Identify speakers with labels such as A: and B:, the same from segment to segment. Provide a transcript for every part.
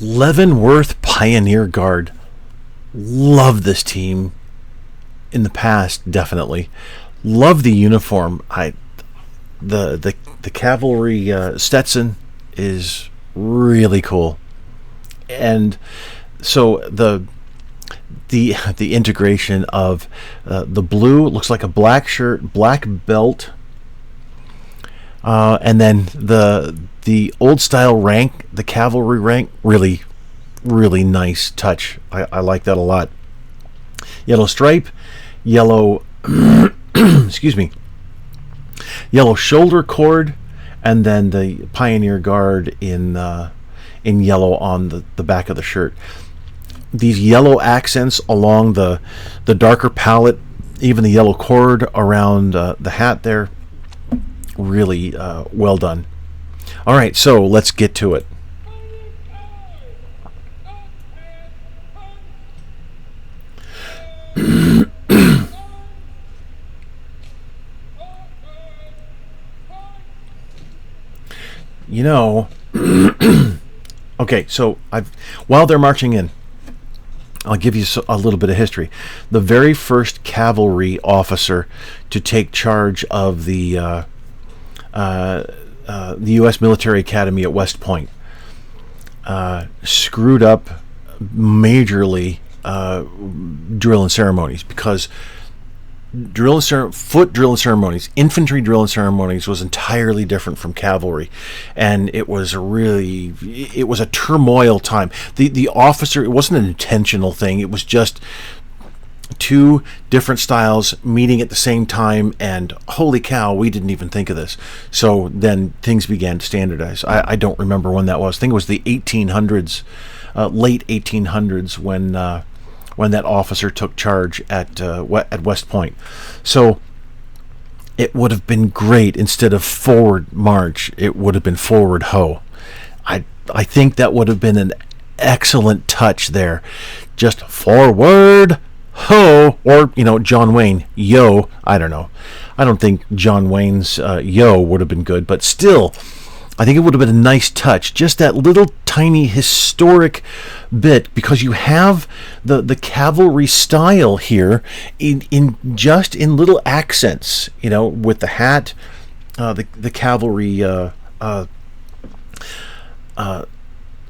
A: Leavenworth Pioneer Guard. Love this team in the past, definitely. Love the uniform. The cavalry Stetson is really cool. And so the integration of the blue, looks like a black shirt, black belt, and then the old style rank, the cavalry rank, really nice touch. I like that a lot. Yellow stripe, yellow excuse me, yellow shoulder cord, and then the Pioneer Guard in yellow on the back of the shirt. These yellow accents along the darker palette, even the yellow cord around the hat there, really well done. All right, so let's get to it. You know, okay, so while they're marching in, I'll give you a little bit of history. The very first cavalry officer to take charge of the U.S. Military Academy at West Point screwed up majorly drill and ceremonies, because foot drill and ceremonies, infantry drill and ceremonies was entirely different from cavalry, and it was a turmoil time. The officer, it wasn't an intentional thing, it was just two different styles meeting at the same time, and holy cow, we didn't even think of this. So then things began to standardize. I don't remember when that was. I think it was the 1800s, late 1800s, when that officer took charge at West Point. So it would have been great, instead of forward march, it would have been forward ho. I think that would have been an excellent touch there. Just forward ho, or John Wayne, yo. I don't know. I don't think John Wayne's yo would have been good, but still, I think it would have been a nice touch. Just that little tiny historic bit, because you have the cavalry style here in little accents, with the hat, the cavalry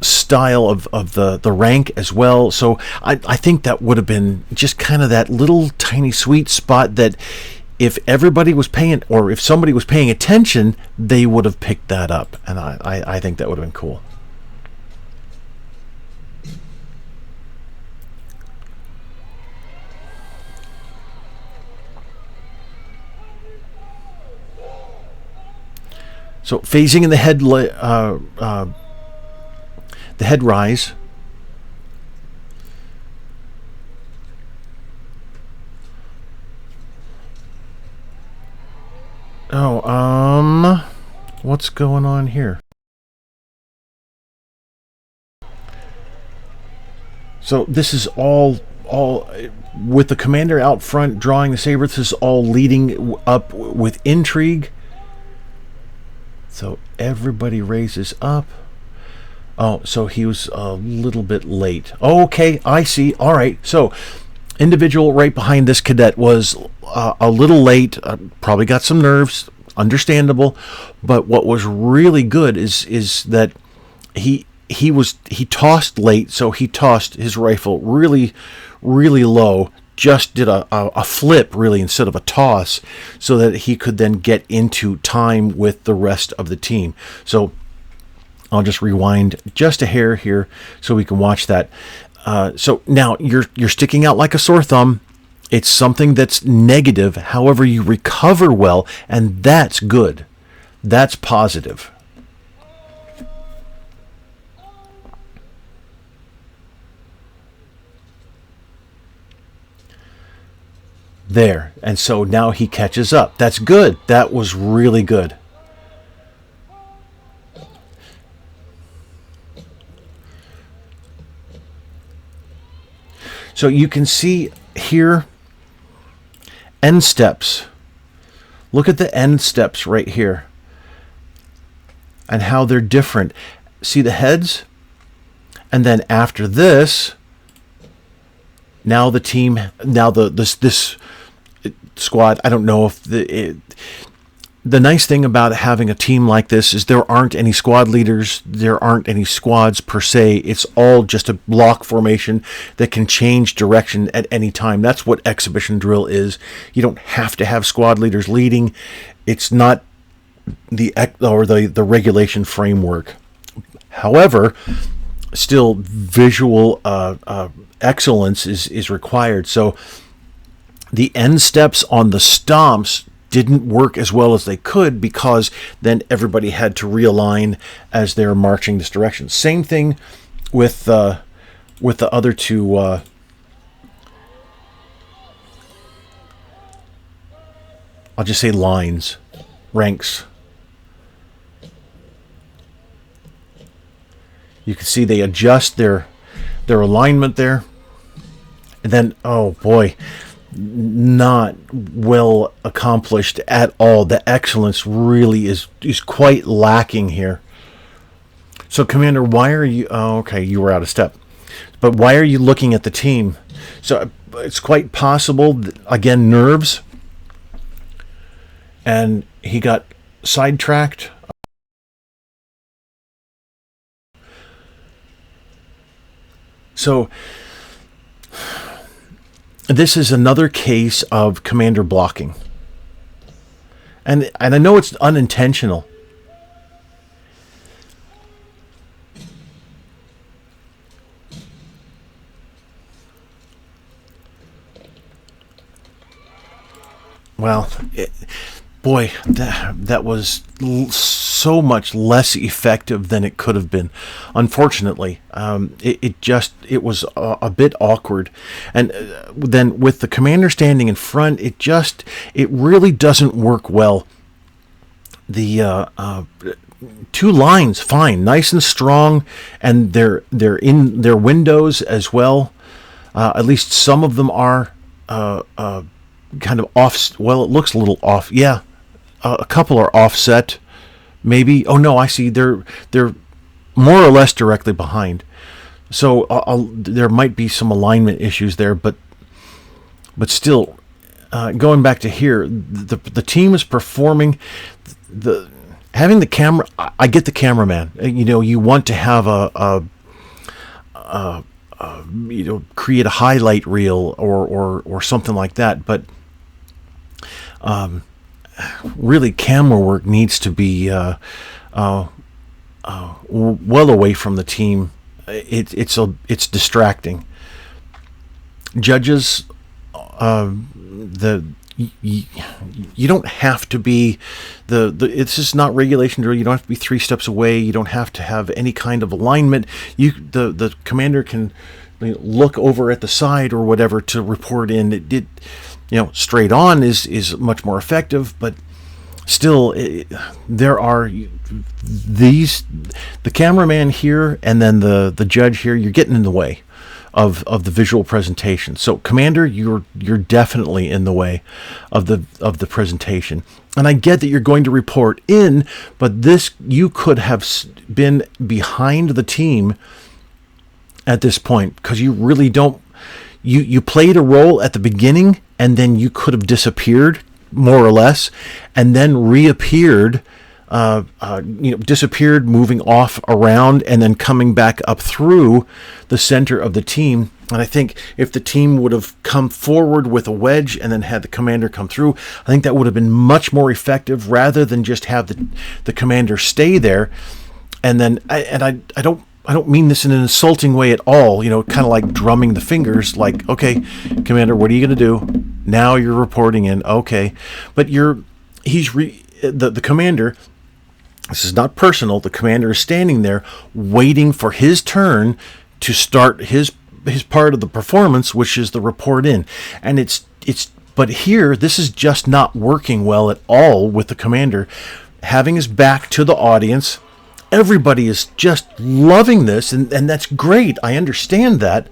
A: style of the rank as well. So I think that would have been just kind of that little tiny sweet spot that if everybody was paying, or if somebody was paying attention, they would have picked that up. And I think that would have been cool. So phasing in the head rise. What's going on here? So this is all with the commander out front drawing the saber. This is all leading up with intrigue. So everybody raises up. Oh, so he was a little bit late. Okay, I see. All right. So individual right behind this cadet was a little late. Probably got some nerves. Understandable. But what was really good is that he tossed late. So he tossed his rifle really low. Just did a flip, really, instead of a toss, so that he could then get into time with the rest of the team. So I'll just rewind just a hair here so we can watch that. So now you're sticking out like a sore thumb. It's something that's negative. However, you recover well, and that's good. That's positive. There. And so now he catches up. That's good. That was really good. So you can see here end steps. Look at the end steps right here and how they're different. See the heads And then after this, now the team, now this squad, I don't know if the nice thing about having a team like this is there aren't any squad leaders, there aren't any squads per se. It's all just a block formation that can change direction at any time. That's what exhibition drill is. You don't have to have squad leaders leading. It's not the regulation framework. However, still visual excellence is required. So the end steps on the stomps didn't work as well as they could because then everybody had to realign as they're marching this direction. Same thing with the other two. I'll just say lines, ranks. You can see they adjust their alignment there. And then, oh boy, not well accomplished at all. The excellence really is quite lacking here. So, Commander, why are you... Oh, okay, you were out of step. But why are you looking at the team? So, it's quite possible, again, nerves. And he got sidetracked. So this is another case of commander blocking. And I know it's unintentional. Well, boy, that was so much less effective than it could have been. Unfortunately, it was a bit awkward, and then with the commander standing in front, it really doesn't work well. The two lines, fine, nice and strong, and they're in their windows as well. At least some of them are kind of off. Well, it looks a little off. Yeah. A couple are offset, maybe. Oh no, I see. They're more or less directly behind. So there might be some alignment issues there, but still, going back to here, the team is performing. Having the camera, I get the cameraman. You want to have create a highlight reel or something like that, but really, camera work needs to be well away from the team. It's distracting. Judges, you don't have to be it's just not regulation drill. You don't have to be 3 steps away. You don't have to have any kind of alignment. The commander can look over at the side or whatever to report in. Straight on is much more effective, but still, there are the cameraman here and then the judge here. You're getting in the way of the visual presentation. So, Commander, you're definitely in the way of the presentation. And I get that you're going to report in, but you could have been behind the team at this point because you really don't. You played a role at the beginning, and then you could have disappeared, more or less, and then reappeared, disappeared, moving off around, and then coming back up through the center of the team. And I think if the team would have come forward with a wedge and then had the commander come through, I think that would have been much more effective rather than just have the commander stay there. And then, I don't mean this in an insulting way at all, kind of like drumming the fingers, like, okay, Commander, what are you going to do? Now you're reporting in, okay. But the commander, this is not personal, the commander is standing there waiting for his turn to start his part of the performance, which is the report in. And but here, this is just not working well at all with the commander having his back to the audience. Everybody is just loving this, and that's great. I understand that.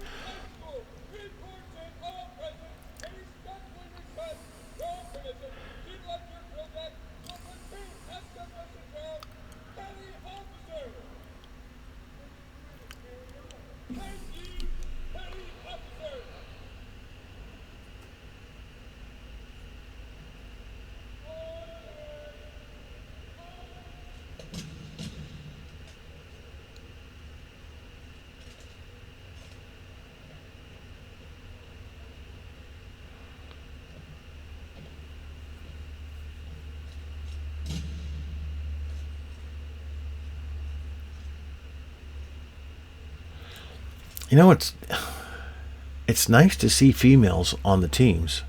A: You know, it's nice to see females on the teams.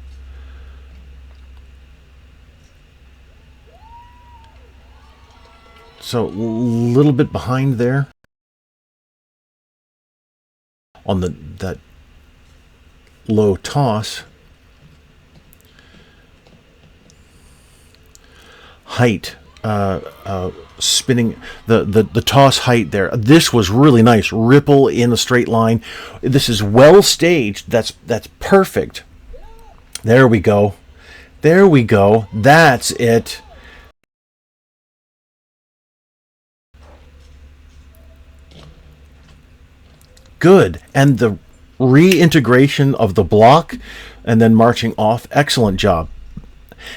A: So a little bit behind there on that low toss. Height, spinning the toss height there. This was really nice. Ripple in a straight line. This is well staged. That's perfect. There we go. There we go. That's it. Good. And the reintegration of the block and then marching off. Excellent job.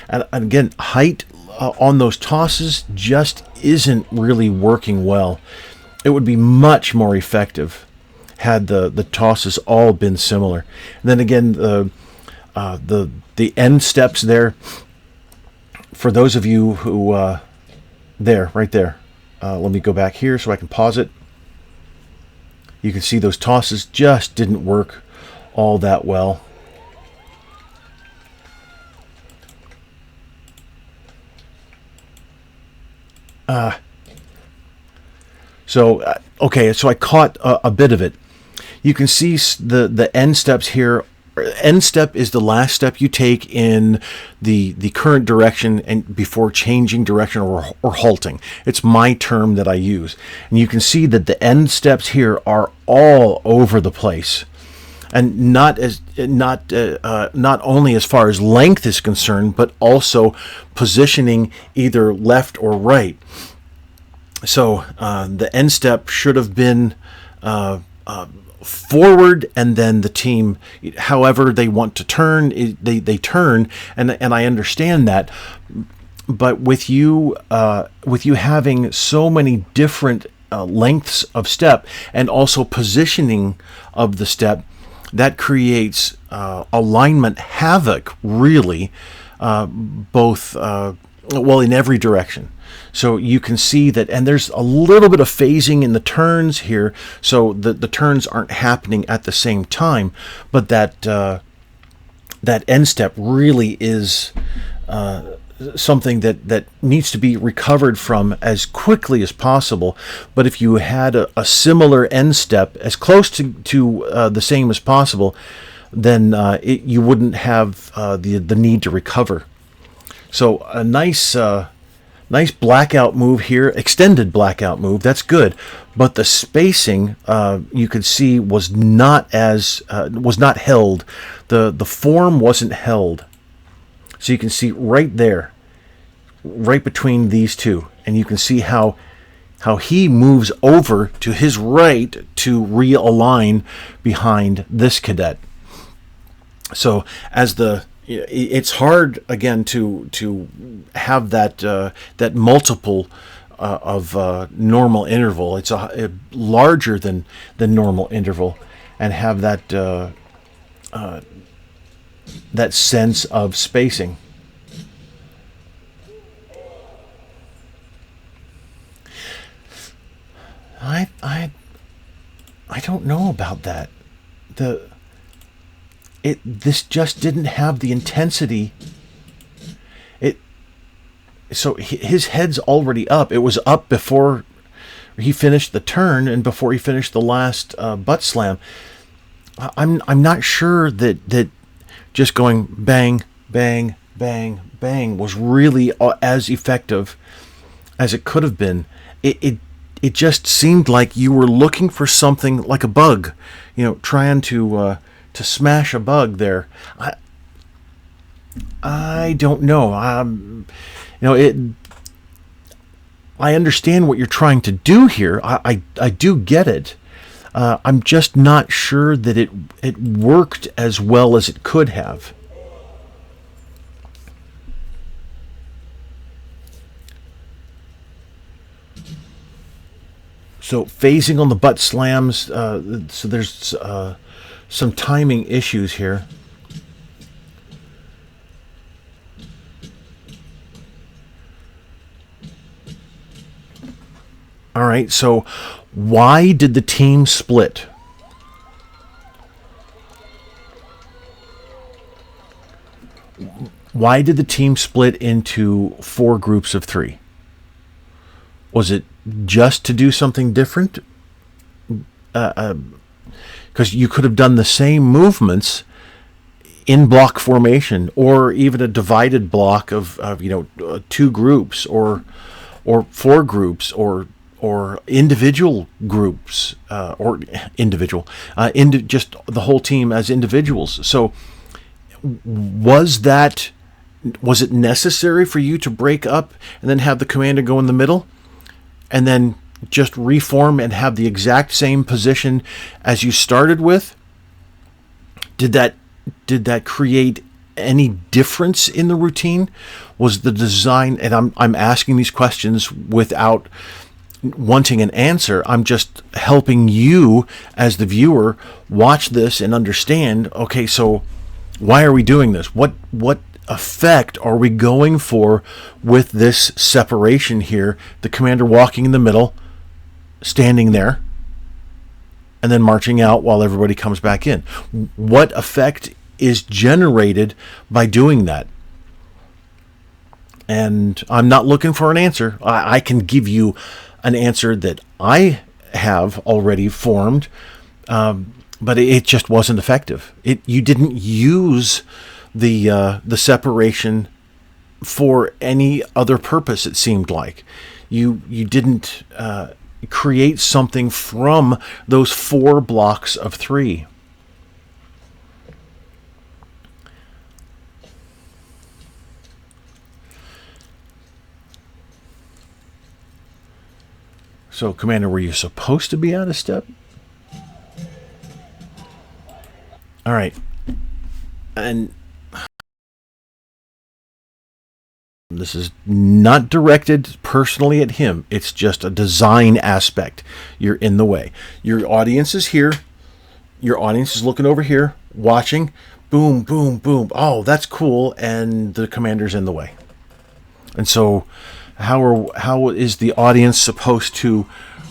A: And again, height on those tosses just isn't really working well. It would be much more effective had the tosses all been similar. And then again, the end steps there. For those of you who right there. Let me go back here so I can pause it. You can see those tosses just didn't work all that well. Okay, so I caught a bit of it. You can see the end steps here. End step is the last step you take in the current direction and before changing direction or halting. It's my term that I use. And you can see that the end steps here are all over the place. And not only as far as length is concerned, but also positioning either left or right. So the end step should have been forward, and then the team, however they want to turn, they turn, and I understand that. But with you having so many different lengths of step and also positioning of the step, that creates alignment havoc, really, both in every direction. So you can see that, and there's a little bit of phasing in the turns here, so the turns aren't happening at the same time, but that end step really is something that needs to be recovered from as quickly as possible. But if you had a similar end step, as close to the same as possible, then you wouldn't have the need to recover. So a nice blackout move here, extended blackout move. That's good, but the spacing you could see was not held. The form wasn't held. So you can see right there, right between these two, and you can see how he moves over to his right to realign behind this cadet. So it's hard again to have that multiple of normal interval. It's a larger than normal interval, and have that sense of spacing. I don't know about that. This just didn't have the intensity. So his head's already up. It was up before he finished the turn and before he finished the last butt slam. I'm not sure that just going bang, bang, bang, bang was really as effective as it could have been. It just seemed like you were looking for something like a bug, trying to smash a bug there. I don't know. I understand what you're trying to do here. I do get it. I'm just not sure that it worked as well as it could have. So phasing on the butt slams, so there's some timing issues here. All right, so why did the team split? Why did the team split into 4 groups of 3? Was it just to do something different? Because you could have done the same movements in block formation, or even a divided block of 2 groups, or 4 groups, or individual groups, or individual, just the whole team as individuals. So was it necessary for you to break up and then have the commander go in the middle, and then just reform and have the exact same position as you started with? Did that create any difference in the routine? Was the design, and I'm asking these questions without wanting an answer. I'm just helping you as the viewer watch this and understand, okay, so why are we doing this? What effect are we going for with this separation here? The commander walking in the middle, standing there, and then marching out while everybody comes back in. What effect is generated by doing that? And I'm not looking for an answer. I can give you an answer that I have already formed, but it just wasn't effective. You didn't use the separation for any other purpose. It seemed like you didn't create something from those 4 blocks of 3. So, Commander, were you supposed to be out of step? All right. And this is not directed personally at him. It's just a design aspect. You're in the way. Your audience is here. Your audience is looking over here, watching. Boom, boom, boom. Oh, that's cool. And the commander's in the way. And so how is the audience supposed to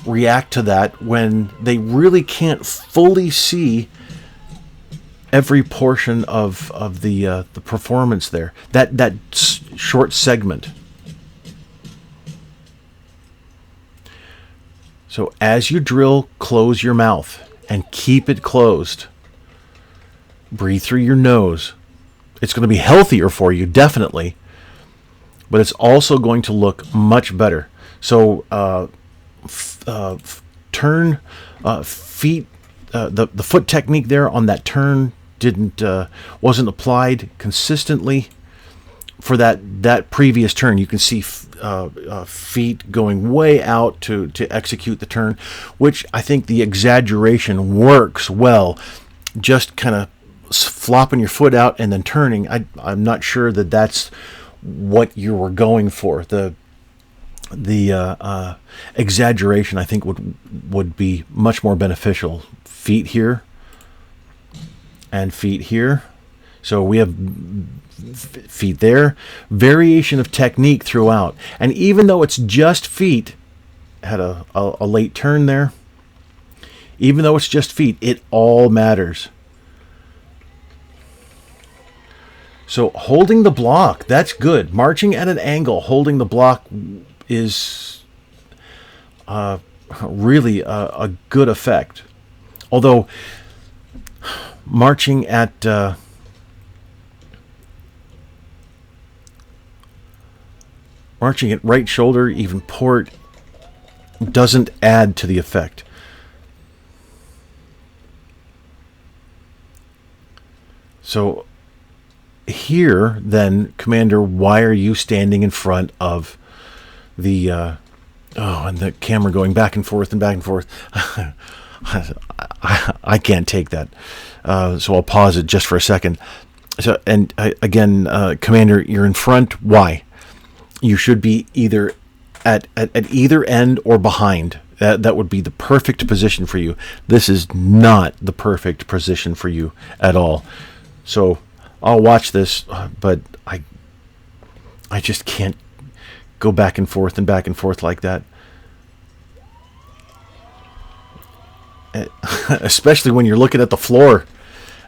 A: react to that when they really can't fully see every portion of the performance there? That short segment. So as you drill, close your mouth and keep it closed. Breathe through your nose. It's going to be healthier for you, definitely, but it's also going to look much better. So turn feet. The foot technique there on that turn wasn't applied consistently for that previous turn. You can see feet going way out to execute the turn, which I think the exaggeration works well. Just kind of flopping your foot out and then turning. I'm not sure that that's what you were going for. The exaggeration, I think, would be much more beneficial. Feet here and feet here. So we have feet there. Variation of technique throughout. And even though it's just feet, had a late turn there. Even though it's just feet, it all matters. So holding the block, that's good. Marching at an angle, holding the block is really a good effect. Although marching at right shoulder, even port, doesn't add to the effect. So here, then, Commander, why are you standing in front of the and the camera going back and forth and back and forth? I can't take that, so I'll pause it just for a second. So, and again, Commander, you're in front. Why? You should be either at either end or behind. That would be the perfect position for you. This is not the perfect position for you at all. So I'll watch this, but I just can't go back and forth like that. Especially when you're looking at the floor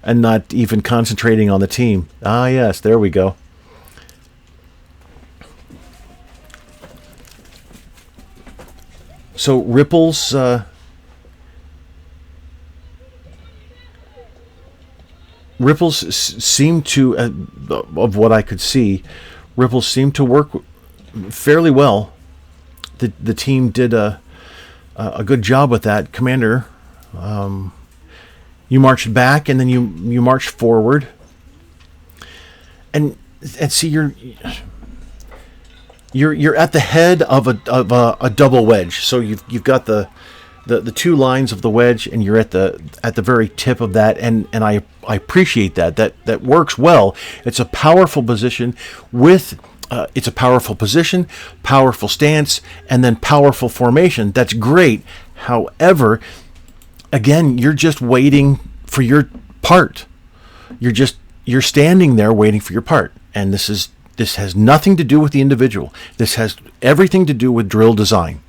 A: and not even concentrating on the team. Ah, yes, there we go. So ripples, seem to, of what I could see, ripples seem to work fairly well. The team did a good job with that. Commander, you marched back, and then you marched forward, and see you're at the head of a double wedge. So you've got the two lines of the wedge, and you're at the very tip of that, and I appreciate that works well. It's a powerful position with it's a powerful position, powerful stance, and then powerful formation. That's great. However, again, you're just waiting for your part. You're standing there waiting for your part, and this has nothing to do with the individual. This has everything to do with drill design,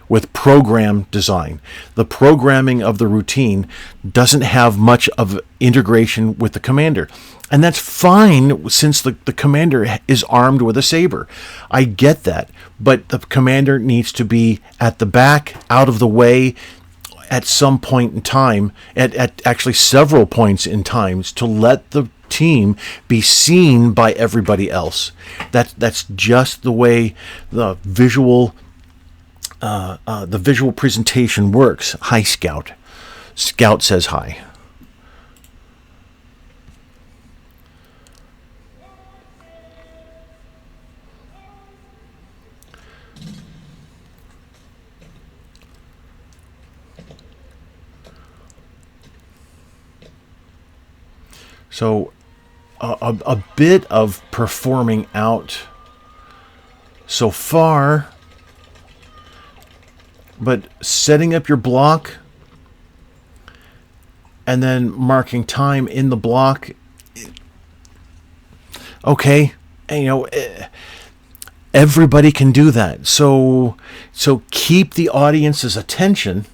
A: with program design. The programming of the routine doesn't have much of integration with the commander. And that's fine, since the commander is armed with a saber. I get that. But the commander needs to be at the back, out of the way, at some point in time, at actually several points in times, to let the team be seen by everybody else. That's just the way the visual presentation works. Hi, Scout. Scout says hi. So a bit of performing out so far, but setting up your block and then marking time in the block. Okay, and, everybody can do that. So keep the audience's attention.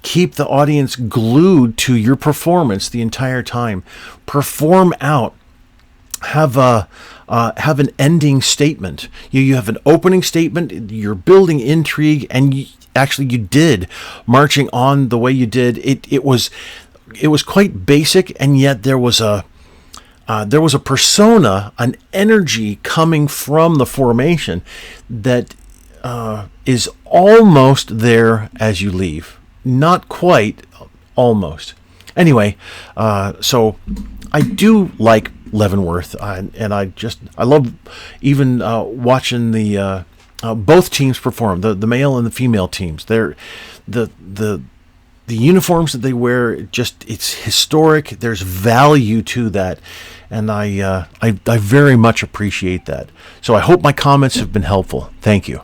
A: Keep the audience glued to your performance the entire time. Perform out. Have an ending statement. You have an opening statement. You're building intrigue, and you did marching on the way you did. It was quite basic, and yet there was a persona, an energy coming from the formation that is almost there as you leave. Not quite, almost. Anyway, so I do like Leavenworth, and I love even watching the both teams perform, the male and the female teams. They're the uniforms that they wear, it's historic. There's value to that, and I very much appreciate that. So I hope my comments have been helpful. Thank you.